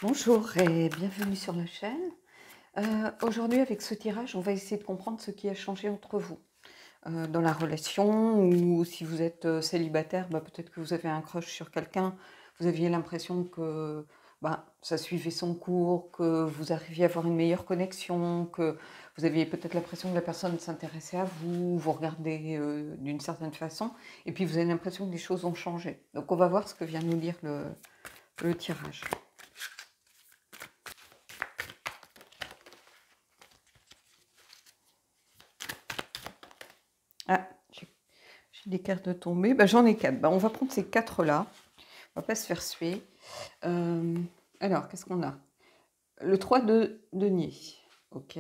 Bonjour et bienvenue sur la chaîne. Aujourd'hui, avec ce tirage, on va essayer de comprendre ce qui a changé entre vous dans la relation, ou si vous êtes célibataire, peut-être que vous avez un crush sur quelqu'un, vous aviez l'impression que ça suivait son cours, que vous arriviez à avoir une meilleure connexion, que vous aviez peut-être l'impression que la personne s'intéressait à vous, vous regardez d'une certaine façon, et puis vous avez l'impression que les choses ont changé. Donc on va voir ce que vient nous dire le tirage. Ah, j'ai des cartes de tomber. J'en ai 4. On va prendre ces 4-là. On va pas se faire suer. Alors, qu'est-ce qu'on a? Le 3 de denier. Ok.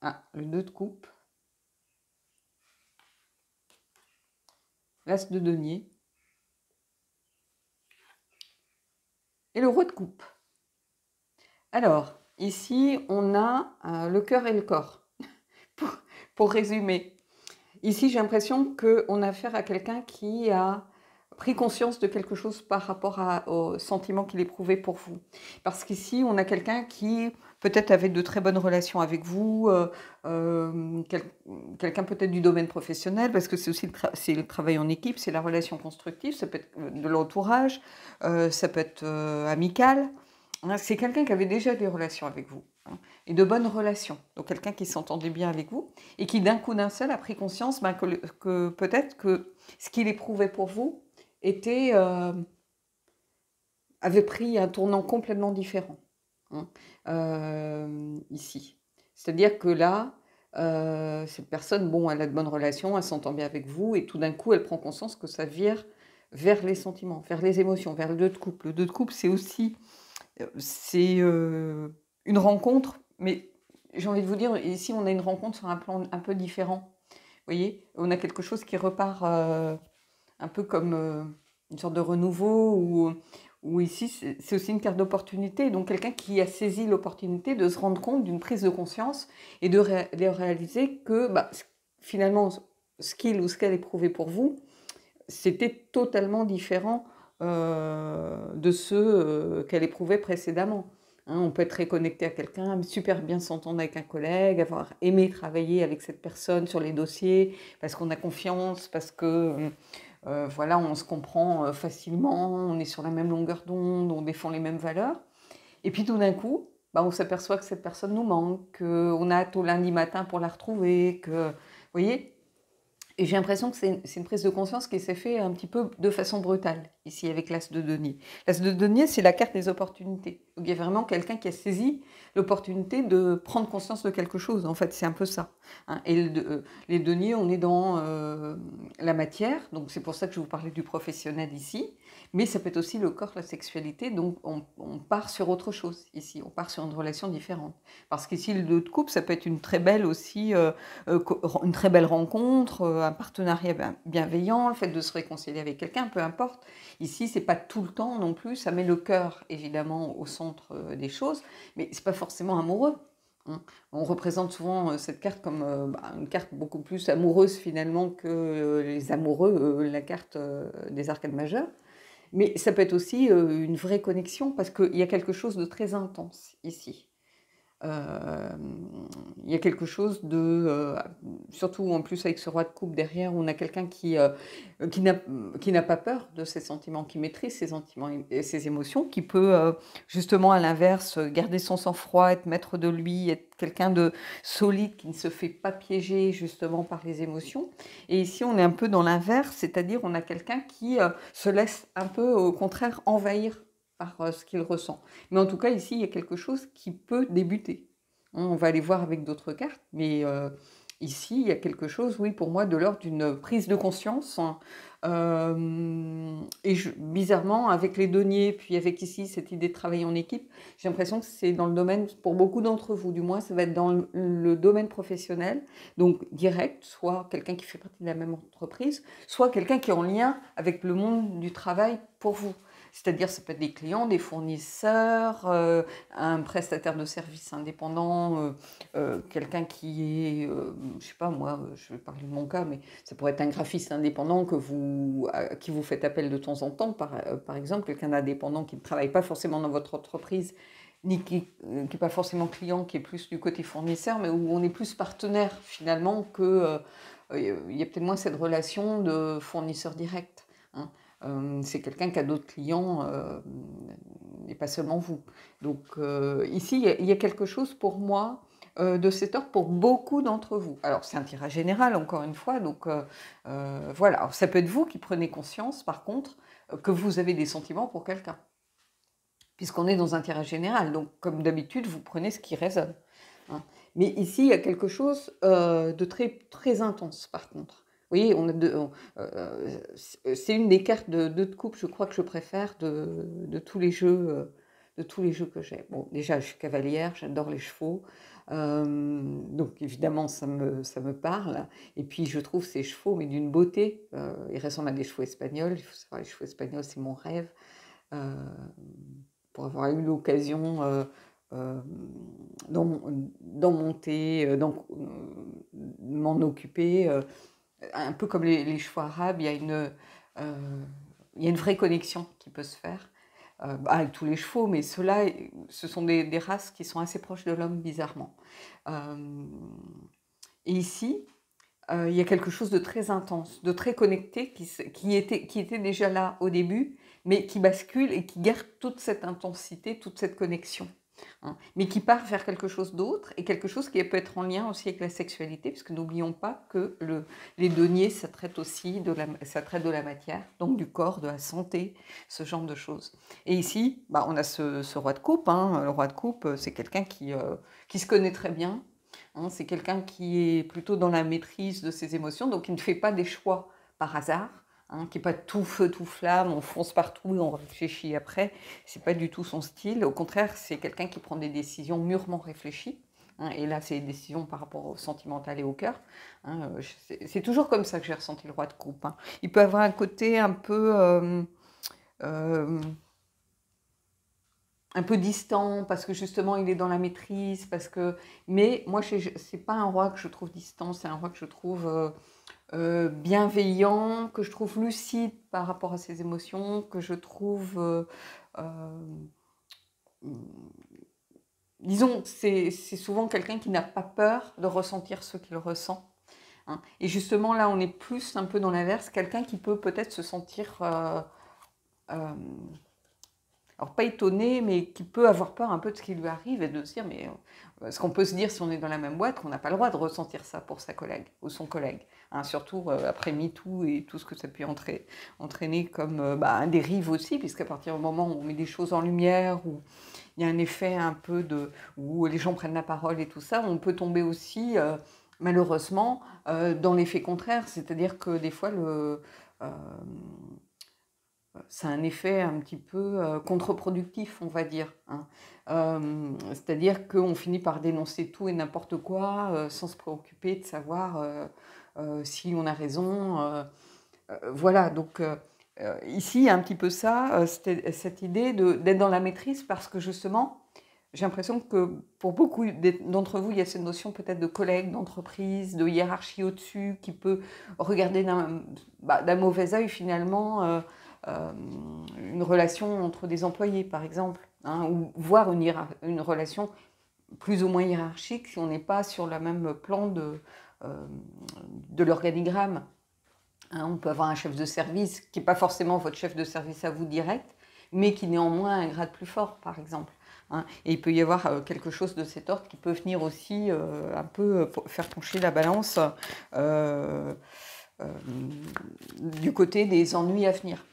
Ah, le 2 de coupe. L'as de denier. Et le roi de coupe. Alors, ici, on a le cœur et le corps. Pour résumer. Ici, j'ai l'impression qu'on a affaire à quelqu'un qui a pris conscience de quelque chose par rapport au sentiment qu'il éprouvait pour vous. Parce qu'ici, on a quelqu'un qui peut-être avait de très bonnes relations avec vous, quelqu'un peut-être du domaine professionnel, parce que c'est aussi le travail en équipe, c'est la relation constructive, ça peut être de l'entourage, ça peut être amical. C'est quelqu'un qui avait déjà des relations avec vous, et de bonnes relations. Donc quelqu'un qui s'entendait bien avec vous et qui d'un coup d'un seul a pris conscience que peut-être que ce qu'il éprouvait pour vous avait pris un tournant complètement différent ici. C'est-à-dire que là, cette personne, elle a de bonnes relations, elle s'entend bien avec vous, et tout d'un coup, elle prend conscience que ça vire vers les sentiments, vers les émotions, vers le 2 de coupe. Le 2 de coupe, c'est aussi une rencontre, mais j'ai envie de vous dire, ici, on a une rencontre sur un plan un peu différent. Vous voyez, on a quelque chose qui repart un peu comme une sorte de renouveau, ou ici, c'est aussi une carte d'opportunité. Donc, quelqu'un qui a saisi l'opportunité de se rendre compte d'une prise de conscience et de réaliser que finalement, ce qu'il ou ce qu'elle éprouvait pour vous, c'était totalement différent de ceux qu'elle éprouvait précédemment. On peut être très connecté à quelqu'un, super bien s'entendre avec un collègue, avoir aimé travailler avec cette personne sur les dossiers, parce qu'on a confiance, parce que voilà, on se comprend facilement, on est sur la même longueur d'onde, on défend les mêmes valeurs. Et puis tout d'un coup, on s'aperçoit que cette personne nous manque, qu'on a hâte au lundi matin pour la retrouver, que, vous voyez. Et j'ai l'impression que c'est une prise de conscience qui s'est faite un petit peu de façon brutale, ici, avec l'As de denier. L'As de denier, c'est la carte des opportunités. Donc, il y a vraiment quelqu'un qui a saisi l'opportunité de prendre conscience de quelque chose. En fait, c'est un peu ça. Et les deniers, on est dans la matière, donc c'est pour ça que je vous parlais du professionnel ici. Mais ça peut être aussi le corps, la sexualité, donc on part sur autre chose, ici. On part sur une relation différente. Parce qu'ici, le 2 de coupe, ça peut être une très belle aussi... une très belle rencontre, un partenariat bienveillant, le fait de se réconcilier avec quelqu'un, peu importe. Ici, c'est pas tout le temps non plus, ça met le cœur évidemment au centre des choses, mais c'est pas forcément amoureux. On représente souvent cette carte comme une carte beaucoup plus amoureuse finalement que les amoureux, la carte des arcades majeures. Mais ça peut être aussi une vraie connexion, parce qu'il y a quelque chose de très intense ici. Il y a quelque chose de... surtout en plus avec ce roi de coupe derrière, on a quelqu'un qui n'a pas peur de ses sentiments, qui maîtrise ses sentiments et ses émotions, qui peut justement à l'inverse garder son sang-froid, être maître de lui, être quelqu'un de solide, qui ne se fait pas piéger justement par les émotions. Et ici on est un peu dans l'inverse, c'est-à-dire on a quelqu'un qui se laisse un peu au contraire envahir par ce qu'il ressent. Mais en tout cas, ici, il y a quelque chose qui peut débuter. On va aller voir avec d'autres cartes, mais ici, il y a quelque chose, oui, pour moi, de l'ordre d'une prise de conscience. Bizarrement, avec les deniers, puis avec ici, cette idée de travailler en équipe, j'ai l'impression que c'est dans le domaine, pour beaucoup d'entre vous du moins, ça va être dans le domaine professionnel, donc direct, soit quelqu'un qui fait partie de la même entreprise, soit quelqu'un qui est en lien avec le monde du travail pour vous. C'est-à-dire, ça peut être des clients, des fournisseurs, un prestataire de services indépendant, quelqu'un qui est, je sais pas moi, je vais parler de mon cas, mais ça pourrait être un graphiste indépendant à qui vous faites appel de temps en temps, par exemple, quelqu'un d'indépendant qui ne travaille pas forcément dans votre entreprise, ni qui n'est pas forcément client, qui est plus du côté fournisseur, mais où on est plus partenaire finalement que il y a peut-être moins cette relation de fournisseur direct, hein. C'est quelqu'un qui a d'autres clients et pas seulement vous. Donc ici, il y a quelque chose pour moi de cet ordre pour beaucoup d'entre vous. Alors c'est un tirage général, encore une fois, donc voilà. Alors, ça peut être vous qui prenez conscience, par contre, que vous avez des sentiments pour quelqu'un, puisqu'on est dans un tirage général. Donc comme d'habitude, vous prenez ce qui résonne, hein. Mais ici, il y a quelque chose de très, très intense, par contre. Vous voyez, c'est une des cartes de coupe, je crois, que je préfère de tous les jeux, que j'ai. Bon, déjà, je suis cavalière, j'adore les chevaux, donc évidemment, ça me parle. Et puis, je trouve ces chevaux, mais d'une beauté. Ils ressemblent à des chevaux espagnols. Il faut savoir, les chevaux espagnols, c'est mon rêve. Euh, pour avoir eu l'occasion d'en monter, m'en occuper. Un peu comme les chevaux arabes, il y a une vraie connexion qui peut se faire avec tous les chevaux, mais ceux-là, ce sont des races qui sont assez proches de l'homme, bizarrement. Et ici, il y a quelque chose de très intense, de très connecté, qui était déjà là au début, mais qui bascule et qui garde toute cette intensité, toute cette connexion, hein, mais qui part vers quelque chose d'autre, et quelque chose qui peut être en lien aussi avec la sexualité, puisque n'oublions pas que les deniers, ça traite aussi ça traite de la matière, donc du corps, de la santé, ce genre de choses. Et ici, on a ce roi de coupe, hein. Le roi de coupe, c'est quelqu'un qui se connaît très bien, hein. C'est quelqu'un qui est plutôt dans la maîtrise de ses émotions, donc qui ne fait pas des choix par hasard, hein, qui n'est pas tout feu, tout flamme, on fonce partout et on réfléchit après. C'est pas du tout son style. Au contraire, c'est quelqu'un qui prend des décisions mûrement réfléchies, hein, et là, c'est des décisions par rapport au sentimental et au cœur, hein. C'est toujours comme ça que j'ai ressenti le roi de coupe, hein. Il peut avoir un côté un peu distant, parce que justement il est dans la maîtrise, mais moi c'est pas un roi que je trouve distant, c'est un roi que je trouve bienveillant, que je trouve lucide par rapport à ses émotions, que je trouve disons, c'est souvent quelqu'un qui n'a pas peur de ressentir ce qu'il ressent, hein. Et justement là on est plus un peu dans l'inverse, quelqu'un qui peut peut-être se sentir alors pas étonné, mais qui peut avoir peur un peu de ce qui lui arrive et de se dire, mais ce qu'on peut se dire si on est dans la même boîte, qu'on n'a pas le droit de ressentir ça pour sa collègue ou son collègue, hein, surtout après MeToo et tout ce que ça peut entraîner comme un dérive aussi, puisqu'à partir du moment où on met des choses en lumière, où il y a un effet un peu où les gens prennent la parole et tout ça, on peut tomber aussi, malheureusement, dans l'effet contraire, c'est-à-dire que des fois, c'est un effet un petit peu contre-productif, on va dire, hein. C'est-à-dire qu'on finit par dénoncer tout et n'importe quoi sans se préoccuper de savoir si on a raison. Voilà, donc ici, il y a un petit peu ça, cette idée d'être dans la maîtrise, parce que justement, j'ai l'impression que pour beaucoup d'entre vous, il y a cette notion peut-être de collègue, d'entreprise, de hiérarchie au-dessus, qui peut regarder d'un mauvais œil finalement une relation entre des employés, par exemple, hein, ou voir une relation plus ou moins hiérarchique si on n'est pas sur le même plan de l'organigramme, hein. On peut avoir un chef de service qui n'est pas forcément votre chef de service à vous direct, mais qui néanmoins a un grade plus fort, par exemple, hein. Et il peut y avoir quelque chose de cet ordre qui peut venir aussi un peu faire pencher la balance du côté des ennuis à venir.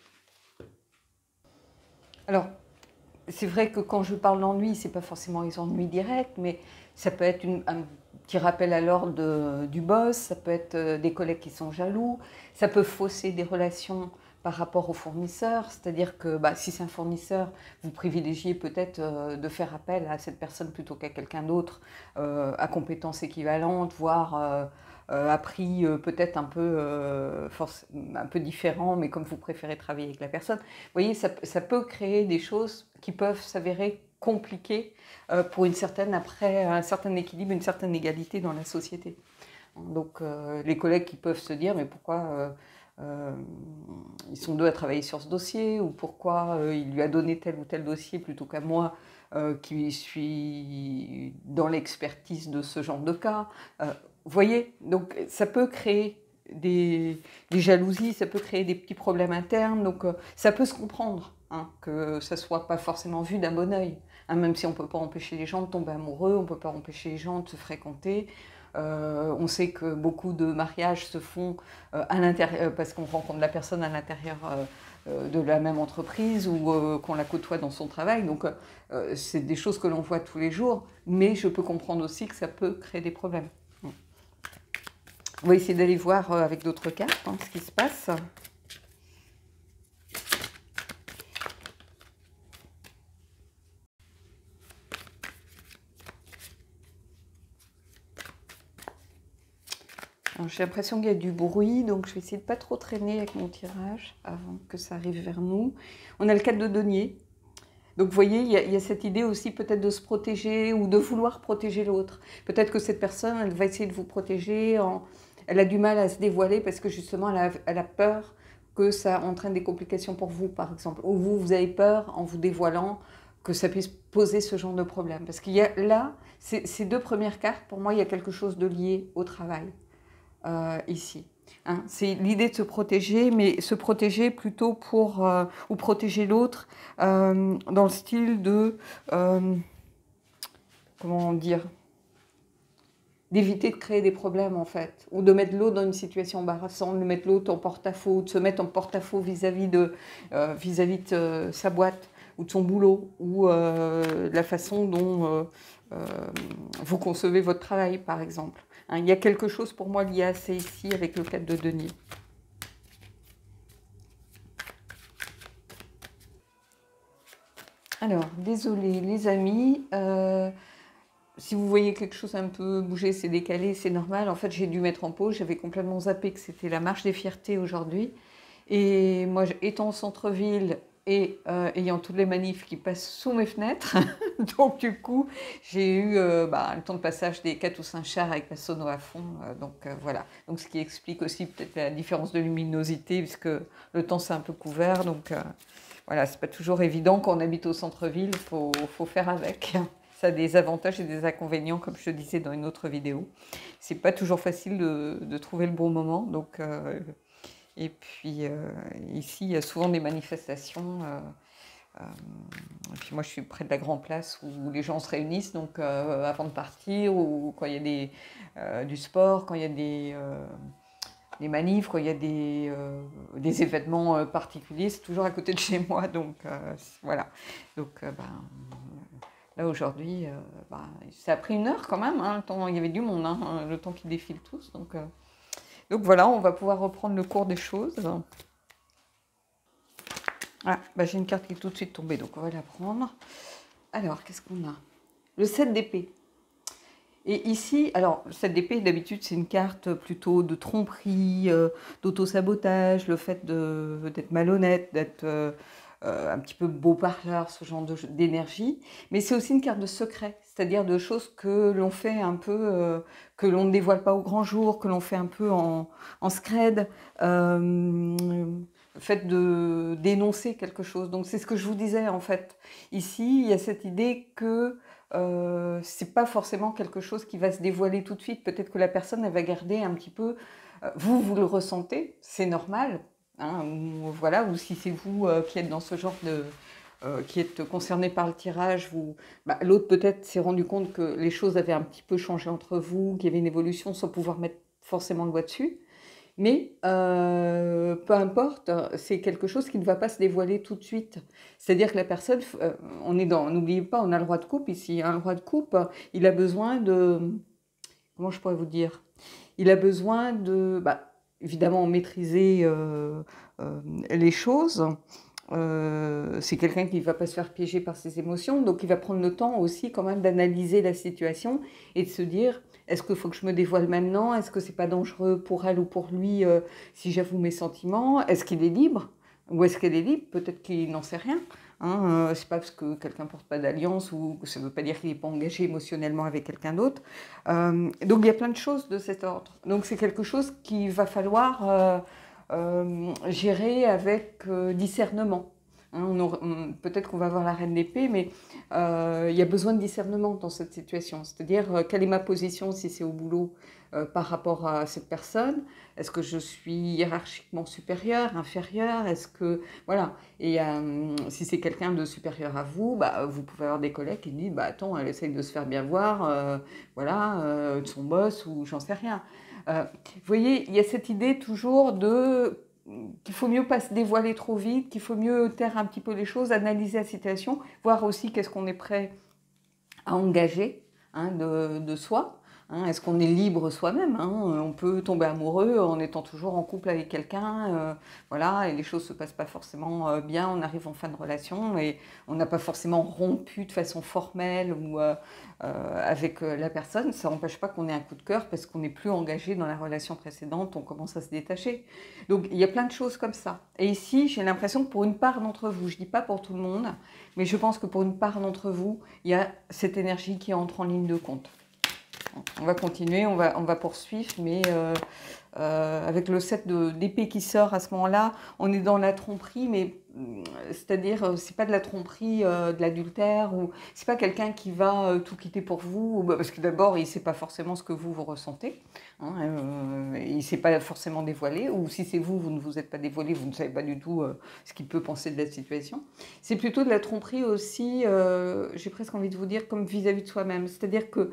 Alors, c'est vrai que quand je parle d'ennui, ce n'est pas forcément les ennuis directs, mais ça peut être un petit rappel à l'ordre du boss, ça peut être des collègues qui sont jaloux, ça peut fausser des relations par rapport aux fournisseurs, c'est-à-dire que si c'est un fournisseur, vous privilégiez peut-être de faire appel à cette personne plutôt qu'à quelqu'un d'autre à compétences équivalentes, voire appris peut-être un peu différent, mais comme vous préférez travailler avec la personne. Vous voyez, ça peut créer des choses qui peuvent s'avérer compliquées pour après un certain équilibre, une certaine égalité dans la société. Donc les collègues qui peuvent se dire mais pourquoi ils sont deux à travailler sur ce dossier ou pourquoi il lui a donné tel ou tel dossier plutôt qu'à moi qui suis dans l'expertise de ce genre de cas. Vous voyez, donc ça peut créer des jalousies, ça peut créer des petits problèmes internes, donc ça peut se comprendre, hein, que ça soit pas forcément vu d'un bon oeil, hein, même si on peut pas empêcher les gens de tomber amoureux, on peut pas empêcher les gens de se fréquenter. On sait que beaucoup de mariages se font à l'intérieur parce qu'on rencontre la personne à l'intérieur de la même entreprise ou qu'on la côtoie dans son travail. Donc c'est des choses que l'on voit tous les jours, mais je peux comprendre aussi que ça peut créer des problèmes. On va essayer d'aller voir avec d'autres cartes ce qui se passe. J'ai l'impression qu'il y a du bruit, donc je vais essayer de ne pas trop traîner avec mon tirage avant que ça arrive vers nous. On a le 4 de denier. Donc vous voyez, il y a cette idée aussi peut-être de se protéger ou de vouloir protéger l'autre. Peut-être que cette personne, elle va essayer de vous protéger, elle a du mal à se dévoiler parce que justement, elle a peur que ça entraîne des complications pour vous, par exemple. Ou vous avez peur, en vous dévoilant, que ça puisse poser ce genre de problème. Parce qu'il y a là, ces deux premières cartes, pour moi, il y a quelque chose de lié au travail. Ici. Hein. C'est l'idée de se protéger, mais se protéger plutôt pour ou protéger l'autre dans le style de comment dire, d'éviter de créer des problèmes en fait, ou de mettre l'autre dans une situation embarrassante, de mettre l'autre en porte-à-faux, de se mettre en porte-à-faux vis-à-vis de sa boîte ou de son boulot ou la façon dont vous concevez votre travail par exemple. Hein, il y a quelque chose pour moi lié à ça ici avec le 4 de denier. Alors, désolé les amis, si vous voyez quelque chose un peu bouger, c'est décalé, c'est normal. En fait, j'ai dû mettre en pause, j'avais complètement zappé que c'était la marche des fiertés aujourd'hui. Et moi, étant au centre-ville et ayant toutes les manifs qui passent sous mes fenêtres, donc du coup, j'ai eu le temps de passage des 4 ou 5 chars avec la sono à fond. Voilà. Donc ce qui explique aussi peut-être la différence de luminosité, puisque le temps s'est un peu couvert. Donc voilà, c'est pas toujours évident quand on habite au centre-ville, faut faire avec. Ça a des avantages et des inconvénients, comme je te disais dans une autre vidéo. C'est pas toujours facile de trouver le bon moment. Donc et puis ici, il y a souvent des manifestations. Et puis moi, je suis près de la Grande Place où les gens se réunissent donc avant de partir, ou quand il y a du sport, quand il y a des manifs, quand il y a des événements particuliers. C'est toujours à côté de chez moi, donc voilà. Donc là aujourd'hui, ça a pris 1 heure quand même. Hein, le temps, il y avait du monde, hein, le temps qu'ils défilent tous. Donc voilà, on va pouvoir reprendre le cours des choses. Ah, j'ai une carte qui est tout de suite tombée, donc on va la prendre. Alors, qu'est-ce qu'on a? Le 7 d'épée. Et ici, alors, le 7 d'épée, d'habitude, c'est une carte plutôt de tromperie, d'auto-sabotage, le fait d'être malhonnête, d'être un petit peu beau parleur, ce genre d'énergie. Mais c'est aussi une carte de secret, c'est-à-dire de choses que l'on fait un peu, que l'on ne dévoile pas au grand jour, que l'on fait un peu en scred. Le fait de dénoncer quelque chose. Donc c'est ce que je vous disais en fait. Ici, il y a cette idée que c'est pas forcément quelque chose qui va se dévoiler tout de suite. Peut-être que la personne, elle va garder un petit peu... vous le ressentez, c'est normal. Hein, ou si c'est vous qui êtes dans ce genre de... qui êtes concerné par le tirage, l'autre peut-être s'est rendu compte que les choses avaient un petit peu changé entre vous, qu'il y avait une évolution sans pouvoir mettre forcément le doigt dessus. Mais peu importe, c'est quelque chose qui ne va pas se dévoiler tout de suite. C'est-à-dire que la personne, n'oubliez pas, on a le roi de coupe ici. Un roi de coupe, il a besoin de... Comment je pourrais vous dire? Il a besoin de, évidemment, maîtriser les choses. c'est quelqu'un qui ne va pas se faire piéger par ses émotions, donc il va prendre le temps aussi quand même d'analyser la situation et de se dire, est-ce qu'il faut que je me dévoile maintenant? Est-ce que c'est pas dangereux pour elle ou pour lui si j'avoue mes sentiments? Est-ce qu'il est libre? Ou est-ce qu'elle est libre? Peut-être qu'il n'en sait rien. Hein, c'est pas parce que quelqu'un porte pas d'alliance ou ça ne veut pas dire qu'il n'est pas engagé émotionnellement avec quelqu'un d'autre. Donc il y a plein de choses de cet ordre. Donc c'est quelque chose qu'il va falloir gérer avec discernement. Hein, peut-être qu'on va avoir la reine d'épée, mais il y a besoin de discernement dans cette situation. C'est-à-dire, quelle est ma position si c'est au boulot par rapport à cette personne? Est-ce que je suis hiérarchiquement supérieure, inférieure? Est-ce que... Voilà. Et si c'est quelqu'un de supérieur à vous, bah, vous pouvez avoir des collègues qui disent, bah, attends, elle essaye de se faire bien voir, voilà, de son boss ou j'en sais rien. Vous voyez, il y a cette idée toujours de qu'il faut mieux pas se dévoiler trop vite, qu'il faut mieux taire un petit peu les choses, analyser la situation, voir aussi qu'est-ce qu'on est prêt à engager hein, de soi. Hein, est-ce qu'on est libre soi-même hein? On peut tomber amoureux en étant toujours en couple avec quelqu'un, voilà, et les choses se passent pas forcément bien, on arrive en fin de relation et on n'a pas forcément rompu de façon formelle ou avec la personne. Ça n'empêche pas qu'on ait un coup de cœur parce qu'on n'est plus engagé dans la relation précédente, on commence à se détacher. Donc il y a plein de choses comme ça. Et ici, j'ai l'impression que pour une part d'entre vous, je dis pas pour tout le monde, mais je pense que pour une part d'entre vous, il y a cette énergie qui entre en ligne de compte. On va continuer, on va poursuivre, mais avec le 7 d'épée qui sort à ce moment-là, on est dans la tromperie, mais c'est-à-dire, c'est pas de la tromperie, de l'adultère, ou c'est pas quelqu'un qui va tout quitter pour vous, parce que d'abord, il sait pas forcément ce que vous ressentez, hein, il sait pas forcément dévoilé, ou si c'est vous, vous ne vous êtes pas dévoilé, vous ne savez pas du tout ce qu'il peut penser de la situation. C'est plutôt de la tromperie aussi, j'ai presque envie de vous dire, comme vis-à-vis de soi-même, c'est-à-dire que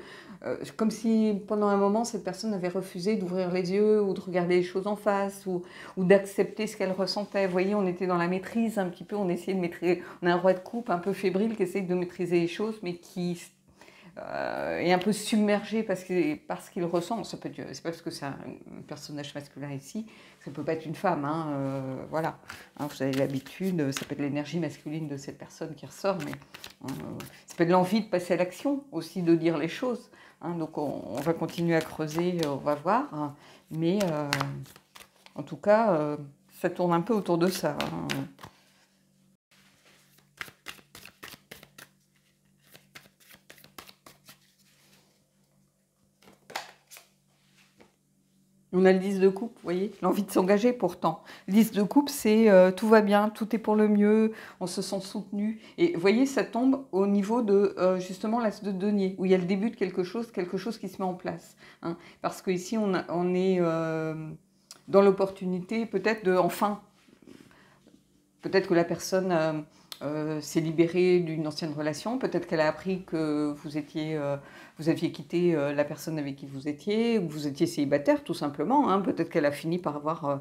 comme si pendant un moment cette personne avait refusé d'ouvrir les yeux ou de regarder les choses en face ou d'accepter ce qu'elle ressentait. Vous voyez, on était dans la maîtrise un petit peu, on essayait de maîtriser, on a un roi de coupe un peu fébrile qui essaye de maîtriser les choses mais qui est un peu submergé parce qu'il ressent. C'est pas parce que c'est un personnage masculin ici, ça peut pas être une femme, hein, voilà. Hein, vous avez l'habitude, ça peut être l'énergie masculine de cette personne qui ressort, mais ça peut être l'envie de passer à l'action aussi, de dire les choses. Hein, donc on va continuer à creuser, on va voir, hein, mais en tout cas, ça tourne un peu autour de ça. Hein. On a le 10 de coupe, vous voyez, l'envie de s'engager pourtant. Le 10 de coupe, c'est tout va bien, tout est pour le mieux, on se sent soutenu. Et vous voyez, ça tombe au niveau de justement l'as de denier, où il y a le début de quelque chose qui se met en place. Hein. Parce qu'ici, on est dans l'opportunité peut-être de, enfin, peut-être que la personne s'est libérée d'une ancienne relation, peut-être qu'elle a appris que vous aviez quitté la personne avec qui vous étiez, ou que vous étiez célibataire tout simplement, hein. Peut-être qu'elle a fini par avoir,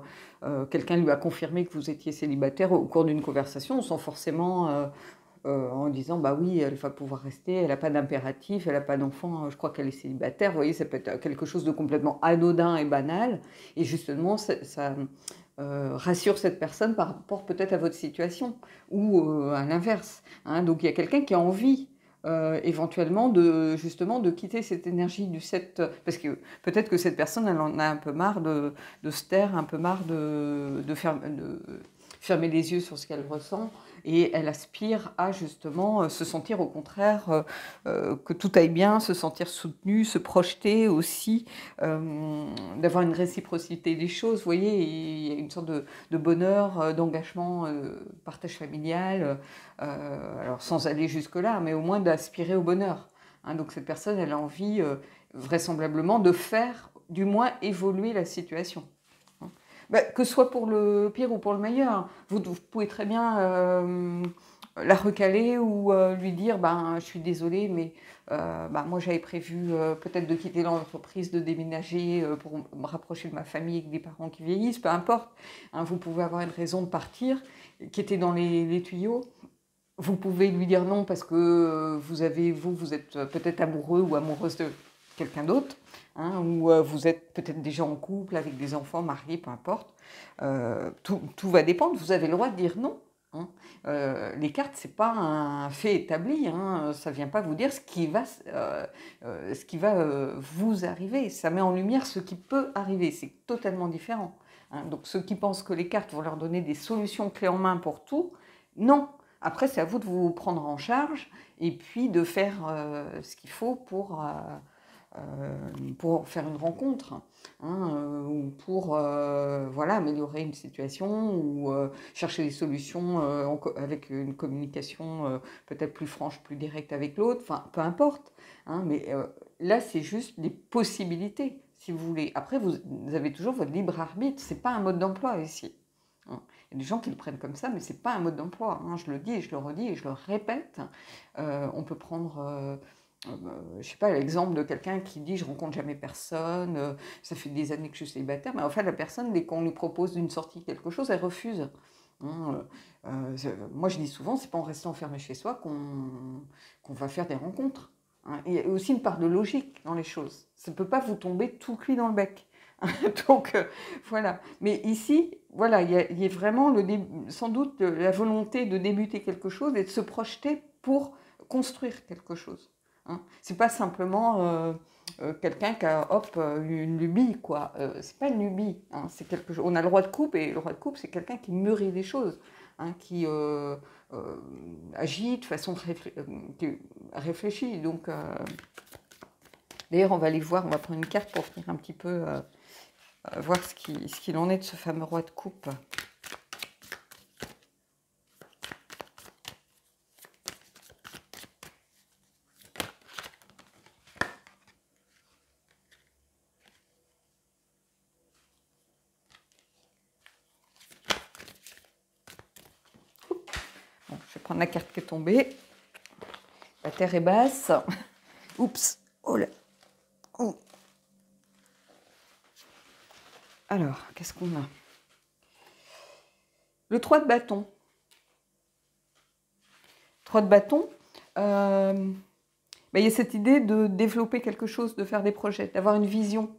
quelqu'un lui a confirmé que vous étiez célibataire au cours d'une conversation, sans forcément en disant bah oui, elle va pouvoir rester, elle n'a pas d'impératif, elle n'a pas d'enfant, je crois qu'elle est célibataire. Vous voyez, ça peut être quelque chose de complètement anodin et banal, et justement ça rassure cette personne par rapport peut-être à votre situation, ou à l'inverse. Hein. Donc il y a quelqu'un qui a envie éventuellement justement de quitter cette énergie du 7, parce que peut-être que cette personne elle en a un peu marre de se taire, un peu marre de fermer les yeux sur ce qu'elle ressent, et elle aspire à justement se sentir au contraire que tout aille bien, se sentir soutenue, se projeter aussi, d'avoir une réciprocité des choses. Vous voyez, il y a une sorte de bonheur, d'engagement, partage familial, alors sans aller jusque-là, mais au moins d'aspirer au bonheur. Hein, donc cette personne, elle a envie vraisemblablement de faire, du moins, évoluer la situation. Bah, que ce soit pour le pire ou pour le meilleur, vous pouvez très bien la recaler ou lui dire ben, je suis désolée, mais ben, moi j'avais prévu peut-être de quitter l'entreprise, de déménager pour me rapprocher de ma famille avec des parents qui vieillissent, peu importe. Hein, vous pouvez avoir une raison de partir qui était dans les tuyaux. Vous pouvez lui dire non parce que vous êtes peut-être amoureux ou amoureuse de quelqu'un d'autre, hein, ou vous êtes peut-être déjà en couple avec des enfants, mariés, peu importe. Tout va dépendre. Vous avez le droit de dire non. hein. Les cartes, c'est pas un fait établi, hein. Ça vient pas vous dire ce qui va vous arriver. Ça met en lumière ce qui peut arriver. C'est totalement différent, hein. Donc ceux qui pensent que les cartes vont leur donner des solutions clés en main pour tout, non. Après, c'est à vous de vous prendre en charge et puis de faire ce qu'il faut pour faire une rencontre, hein, ou pour voilà, améliorer une situation ou chercher des solutions avec une communication peut-être plus franche, plus directe avec l'autre, enfin peu importe, hein, mais là c'est juste des possibilités si vous voulez. Après vous avez toujours votre libre arbitre, c'est pas un mode d'emploi ici, hein. Il y a des gens qui le prennent comme ça, mais c'est pas un mode d'emploi, hein. Je le dis et je le redis et je le répète. On peut prendre je sais pas, l'exemple de quelqu'un qui dit je rencontre jamais personne, ça fait des années que je suis célibataire, mais en fait la personne, dès qu'on lui propose une sortie, quelque chose, elle refuse, hein. Moi je dis souvent, c'est pas en restant enfermé chez soi qu'on va faire des rencontres, hein. Il y a aussi une part de logique dans les choses, ça ne peut pas vous tomber tout cuit dans le bec. Donc voilà, mais ici, voilà, il y a vraiment sans doute la volonté de débuter quelque chose et de se projeter pour construire quelque chose, hein. C'est pas simplement quelqu'un qui a une lubie, quoi. C'est pas une lubie, hein, c'est quelque chose. On a le roi de coupe et le roi de coupe, c'est quelqu'un qui mûrit les choses, hein, qui agit de façon réfléchie. Donc, d'ailleurs, on va aller voir, on va prendre une carte pour venir un petit peu voir ce qu'il en est de ce fameux roi de coupe. Bon, je vais prendre la carte qui est tombée. La terre est basse. Oups. Oh là. Oh. Alors, qu'est-ce qu'on a? Le 3 de bâton. 3 de bâton. Il y a cette idée de développer quelque chose, de faire des projets, d'avoir une vision,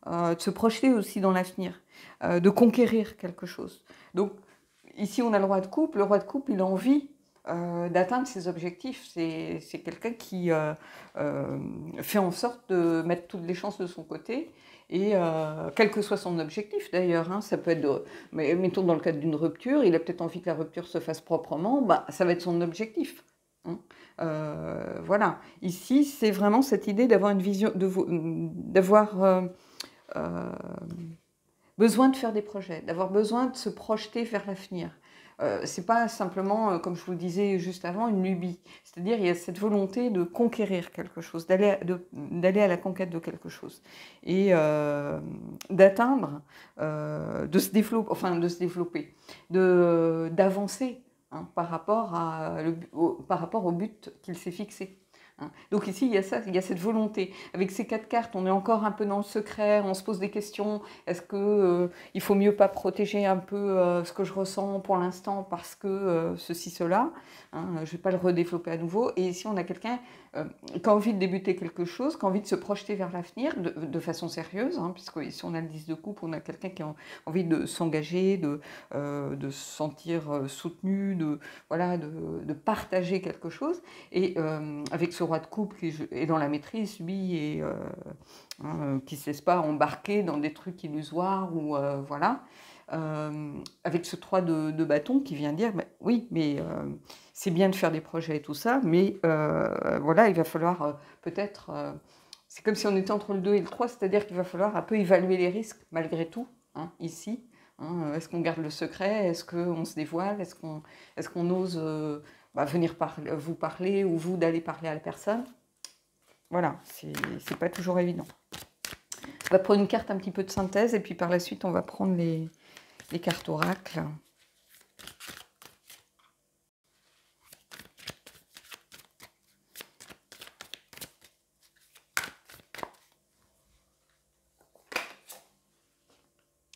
de se projeter aussi dans l'avenir, de conquérir quelque chose. Donc, ici, on a le roi de coupe. Le roi de coupe, il a envie d'atteindre ses objectifs. C'est quelqu'un qui fait en sorte de mettre toutes les chances de son côté, et quel que soit son objectif d'ailleurs, hein, ça peut être, mais mettons dans le cadre d'une rupture, il a peut-être envie que la rupture se fasse proprement, ça va être son objectif, hein. Voilà, ici c'est vraiment cette idée d'avoir une vision, d'avoir besoin de faire des projets, d'avoir besoin de se projeter vers l'avenir. C'est pas simplement, comme je vous le disais juste avant, une lubie. C'est-à-dire il y a cette volonté de conquérir quelque chose, d'aller à la conquête de quelque chose. Et d'atteindre, de se développer, d'avancer, hein, par rapport au but qu'il s'est fixé, hein. Donc ici, il y a ça, il y a cette volonté. Avec ces 4 cartes, on est encore un peu dans le secret, on se pose des questions. Est-ce que il faut mieux pas protéger un peu ce que je ressens pour l'instant parce que ceci, cela, hein, je ne vais pas le redévelopper à nouveau. Et ici, on a quelqu'un qui a envie de débuter quelque chose, qui a envie de se projeter vers l'avenir de façon sérieuse, hein, puisque ici, on a le 10 de coupe, on a quelqu'un qui a envie de s'engager, de se sentir soutenu, voilà, de partager quelque chose. Et avec ce roi de coupe qui est dans la maîtrise, lui, et hein, qui ne se laisse pas embarquer dans des trucs illusoires, ou voilà. Avec ce 3 de bâton qui vient dire, oui, mais c'est bien de faire des projets et tout ça, mais voilà, il va falloir peut-être... c'est comme si on était entre le 2 et le 3, c'est-à-dire qu'il va falloir un peu évaluer les risques, malgré tout, hein, ici. Hein, est-ce qu'on garde le secret? Est-ce qu'on se dévoile? Est-ce qu'on ose venir vous parler, ou vous d'aller parler à la personne? Voilà, c'est pas toujours évident. On va prendre une carte un petit peu de synthèse, et puis par la suite, on va prendre les cartes oracles.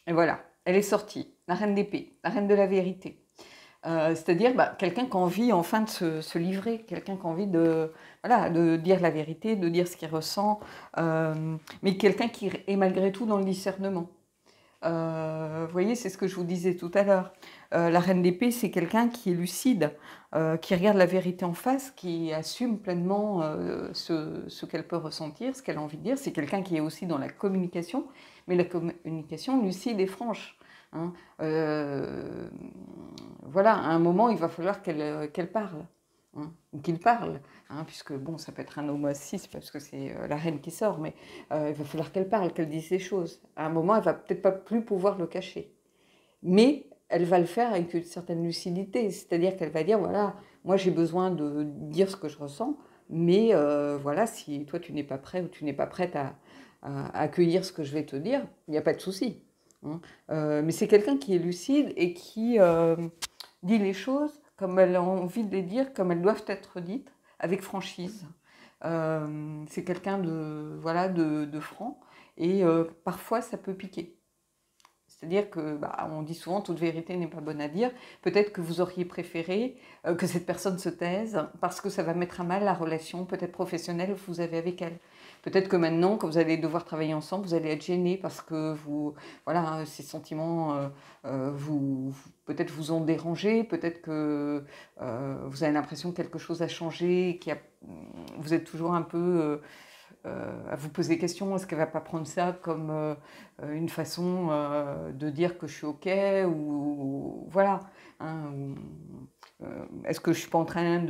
Et voilà, elle est sortie, la reine d'épée, la reine de la vérité. C'est-à-dire quelqu'un qui a envie enfin de se livrer, quelqu'un qui a envie de dire la vérité, de dire ce qu'il ressent, mais quelqu'un qui est malgré tout dans le discernement. Vous voyez, c'est ce que je vous disais tout à l'heure. La reine d'épée, c'est quelqu'un qui est lucide, qui regarde la vérité en face, qui assume pleinement ce qu'elle peut ressentir, ce qu'elle a envie de dire. C'est quelqu'un qui est aussi dans la communication, mais la communication lucide et franche. Hein. Voilà, à un moment, il va falloir qu'elle parle. Hein, ou qu'il parle, hein, puisque bon, ça peut être un homme aussi, parce que c'est la reine qui sort, mais il va falloir qu'elle parle, qu'elle dise les choses. À un moment, elle va peut-être pas plus pouvoir le cacher, mais elle va le faire avec une certaine lucidité, c'est-à-dire qu'elle va dire, voilà, moi j'ai besoin de dire ce que je ressens, mais voilà, si toi tu n'es pas prêt ou tu n'es pas prête à accueillir ce que je vais te dire, il n'y a pas de souci. Hein. Mais c'est quelqu'un qui est lucide et qui dit les choses comme elle a envie de les dire, comme elles doivent être dites, avec franchise. C'est quelqu'un de, voilà, de franc, et parfois ça peut piquer. C'est-à-dire que, on dit souvent, toute vérité n'est pas bonne à dire. Peut-être que vous auriez préféré que cette personne se taise parce que ça va mettre à mal la relation, peut-être professionnelle, que vous avez avec elle. Peut-être que maintenant, quand vous allez devoir travailler ensemble, vous allez être gêné parce que voilà, ces sentiments peut-être vous ont dérangé, peut-être que vous avez l'impression que quelque chose a changé, vous êtes toujours un peu à vous poser des questions. Est-ce qu'elle ne va pas prendre ça comme une façon de dire que je suis OK, ou voilà. Hein, est-ce que je ne suis pas en train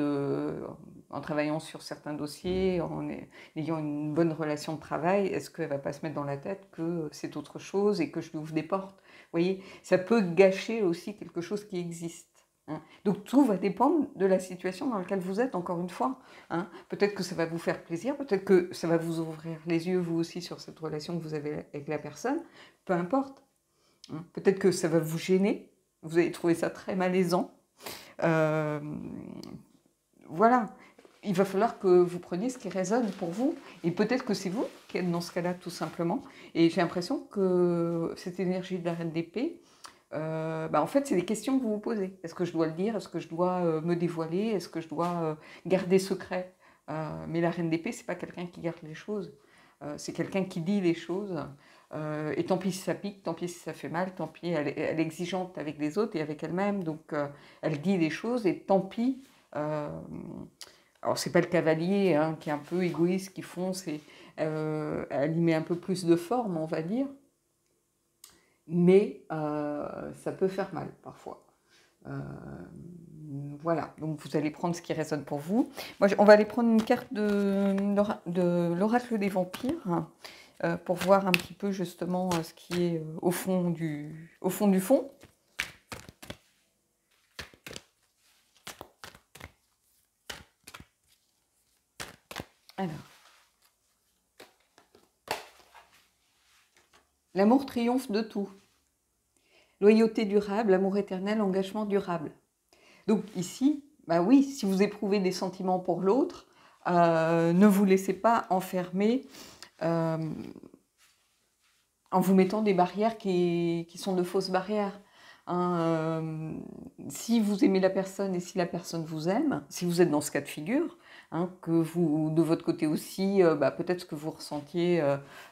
en travaillant sur certains dossiers, en ayant une bonne relation de travail, est-ce qu'elle ne va pas se mettre dans la tête que c'est autre chose et que je lui ouvre des portes? Vous voyez, ça peut gâcher aussi quelque chose qui existe. Hein. Donc tout va dépendre de la situation dans laquelle vous êtes, encore une fois. Hein. Peut-être que ça va vous faire plaisir, peut-être que ça va vous ouvrir les yeux, vous aussi, sur cette relation que vous avez avec la personne, peu importe. Hein. Peut-être que ça va vous gêner, vous allez trouver ça très malaisant. Voilà, il va falloir que vous preniez ce qui résonne pour vous, et peut-être que c'est vous qui êtes dans ce cas-là, tout simplement. Et j'ai l'impression que cette énergie de la reine d'épée, en fait, c'est des questions que vous vous posez. Est-ce que je dois le dire? Est-ce que je dois me dévoiler? Est-ce que je dois garder secret? Mais la reine d'épée, c'est pas quelqu'un qui garde les choses. C'est quelqu'un qui dit les choses. Et tant pis si ça pique, tant pis si ça fait mal, tant pis, elle est exigeante avec les autres et avec elle-même. Donc, elle dit les choses, et tant pis. Alors, c'est pas le cavalier, hein, qui est un peu égoïste, qui fonce, et elle y met un peu plus de forme, on va dire. Mais ça peut faire mal parfois. Voilà, donc vous allez prendre ce qui résonne pour vous. Moi, on va aller prendre une carte de l'oracle des vampires pour voir un petit peu justement ce qui est au fond du fond. Alors, l'amour triomphe de tout. Loyauté durable, amour éternel, engagement durable. Donc ici, oui, si vous éprouvez des sentiments pour l'autre, ne vous laissez pas enfermer en vous mettant des barrières qui sont de fausses barrières. Hein, si vous aimez la personne et si la personne vous aime, si vous êtes dans ce cas de figure, hein, que vous, de votre côté aussi, peut-être que vous ressentiez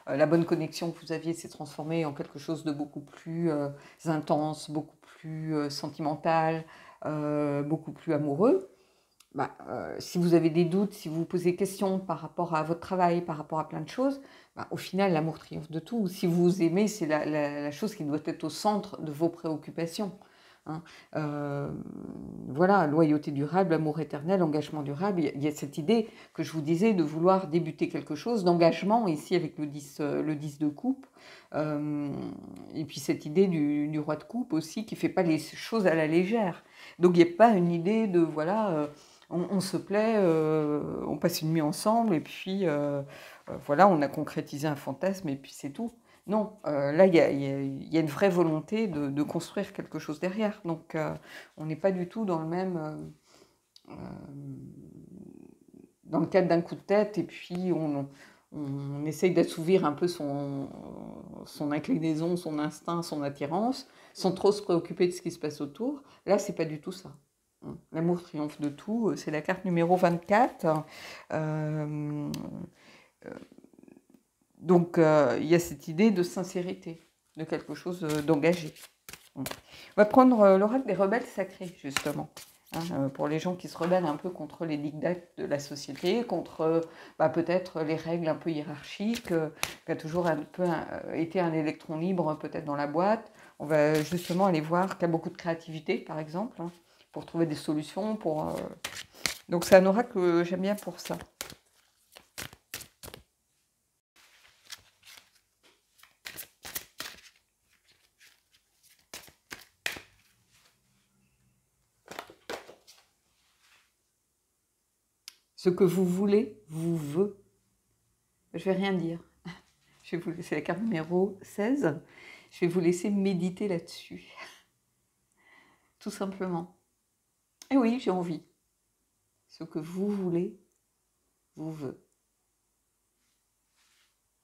la bonne connexion que vous aviez s'est transformée en quelque chose de beaucoup plus intense, beaucoup plus sentimental, beaucoup plus amoureux. Si vous avez des doutes, si vous vous posez des questions par rapport à votre travail, par rapport à plein de choses, au final, l'amour triomphe de tout. Si vous aimez, c'est la chose qui doit être au centre de vos préoccupations. Hein. Voilà, loyauté durable, amour éternel, engagement durable. Il y a cette idée que je vous disais de vouloir débuter quelque chose, d'engagement, ici avec le 10 de coupe. Et puis cette idée du roi de coupe aussi, qui ne fait pas les choses à la légère. Donc il n'y a pas une idée de, voilà... on se plaît, on passe une nuit ensemble, et puis voilà, on a concrétisé un fantasme, et puis c'est tout. Non, là, il y a une vraie volonté de construire quelque chose derrière. Donc, on n'est pas du tout dans le même... dans le cadre d'un coup de tête, et puis on essaye d'assouvir un peu son inclinaison, son instinct, son attirance, sans trop se préoccuper de ce qui se passe autour. Là, c'est pas du tout ça. L'amour triomphe de tout, c'est la carte numéro 24. Donc, il y a cette idée de sincérité, de quelque chose d'engagé. On va prendre l'oracle des rebelles sacrés, justement. Hein, pour les gens qui se rebellent un peu contre les diktats de la société, contre peut-être les règles un peu hiérarchiques, qui a toujours un peu été un électron libre peut-être dans la boîte. On va justement aller voir qu'il y a beaucoup de créativité, par exemple, hein, pour trouver des solutions. Donc c'est un oracle que j'aime bien pour ça. Ce que vous voulez, vous veut. Je vais rien dire. Je vais vous laisser la carte numéro 16. Je vais vous laisser méditer là-dessus. Tout simplement. Et oui, j'ai envie. Ce que vous voulez, vous veut.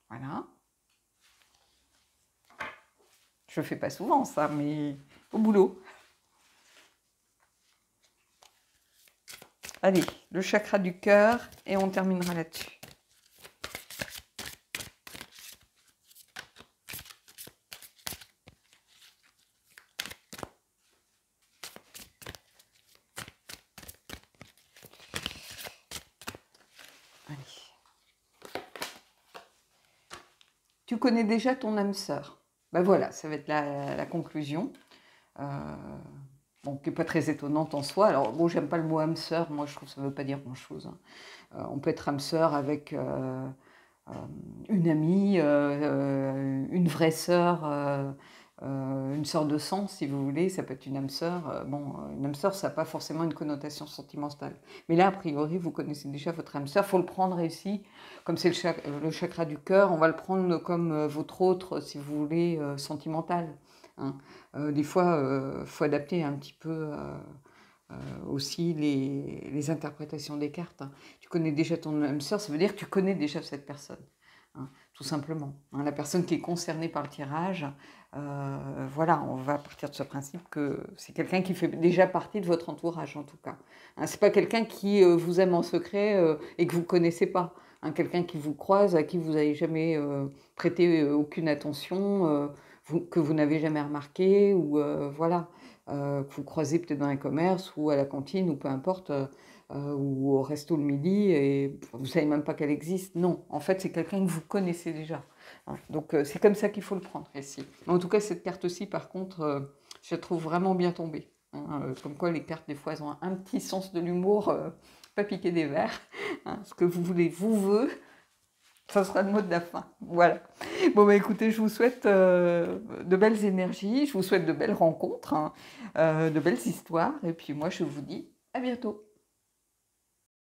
Voilà. Je ne fais pas souvent ça, mais au boulot. Allez, le chakra du cœur et on terminera là-dessus. Allez. Tu connais déjà ton âme sœur. Ben voilà, ça va être la conclusion. Bon, qui n'est pas très étonnante en soi. Alors, bon, j'aime pas le mot âme sœur, moi je trouve que ça ne veut pas dire grand-chose. Hein. On peut être âme sœur avec une amie, une vraie sœur, une sœur de sang, si vous voulez, ça peut être une âme sœur. Bon, une âme sœur, ça n'a pas forcément une connotation sentimentale. Mais là, a priori, vous connaissez déjà votre âme sœur. Il faut le prendre ici, comme c'est le chakra du cœur, on va le prendre comme votre autre, si vous voulez, sentimental. Hein. Des fois, il faut adapter un petit peu aussi les interprétations des cartes. Hein. Tu connais déjà ton âme sœur, ça veut dire que tu connais déjà cette personne, hein, tout simplement. Hein. La personne qui est concernée par le tirage, voilà, on va partir de ce principe que c'est quelqu'un qui fait déjà partie de votre entourage, en tout cas. Hein, c'est pas quelqu'un qui vous aime en secret et que vous ne connaissez pas. Hein, quelqu'un qui vous croise, à qui vous n'avez jamais prêté aucune attention, que vous n'avez jamais remarqué, ou voilà, que vous croisez peut-être dans un commerce, ou à la cantine, ou peu importe, ou au resto le midi, et vous ne savez même pas qu'elle existe. Non, en fait, c'est quelqu'un que vous connaissez déjà. Hein. Donc, c'est comme ça qu'il faut le prendre ici. En tout cas, cette carte-ci, par contre, je la trouve vraiment bien tombée. Hein. Comme quoi, les cartes, des fois, elles ont un petit sens de l'humour, pas piquer des verres. Hein. Ce que vous voulez, vous veut. Ça sera le mot de la fin. Voilà. Bon, écoutez, je vous souhaite de belles énergies, je vous souhaite de belles rencontres, hein, de belles histoires, et puis moi, je vous dis à bientôt.